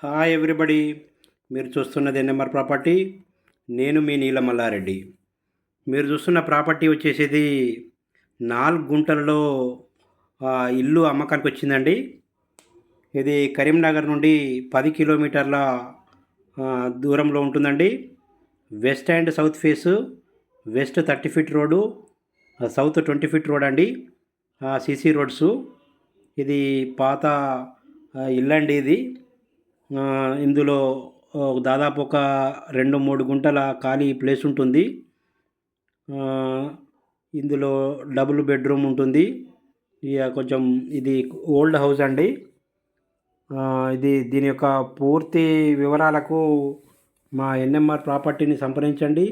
Hi everybody. మీరు చూస్తున్నది NMR property. నేను మీ నీల మల్లారెడ్డి. మీరు చూస్తున్న ప్రాపర్టీ వచ్చేసేది 4 గుంటలలో ఇల్లు అమ్మకానికి వచ్చిందండి. ఇది కరీంనగర్ నుండి 10 కిలోమీటర్ల దూరంలో ఉంటుందండి. West and south face, west 30 feet road, south 20 feet road అండి. CC roads. ఇది పాత ఇల్లండి ఇది. ఇందులో దాదాపు ఒక 2-3 గుంటల ఖాళీ ప్లేస్ ఉంటుంది. ఇందులో డబుల్ బెడ్రూమ్ ఉంటుంది. ఇక కొంచెం ఇది ఓల్డ్ హౌస్ అండి. దీని యొక్క పూర్తి వివరాలకు మా ఎన్ఎంఆర్ ప్రాపర్టీని సంప్రదించండి.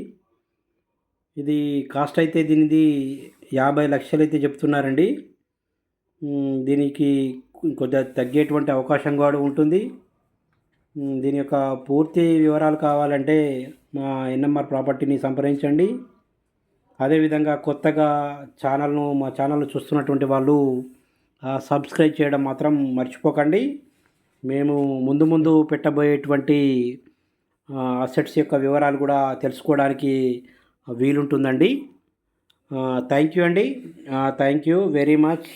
ఇది కాస్ట్ అయితే దీనిది 50 లక్షలు అయితే చెప్తున్నారండి. దీనికి కొద్దిగా తగ్గేటువంటి అవకాశం కూడా ఉంటుంది. దీని యొక్క పూర్తి వివరాలు కావాలంటే మా ఎన్ఎంఆర్ ప్రాపర్టీని సంప్రదించండి. అదేవిధంగా కొత్తగా మా ఛానల్ను చూస్తున్నటువంటి వాళ్ళు సబ్స్క్రైబ్ చేయడం మాత్రం మర్చిపోకండి. మేము ముందు పెట్టబోయేటువంటి అసెట్స్ యొక్క వివరాలు కూడా తెలుసుకోవడానికి వీలుంటుందండి. థ్యాంక్ యూ అండి. Thank you very much.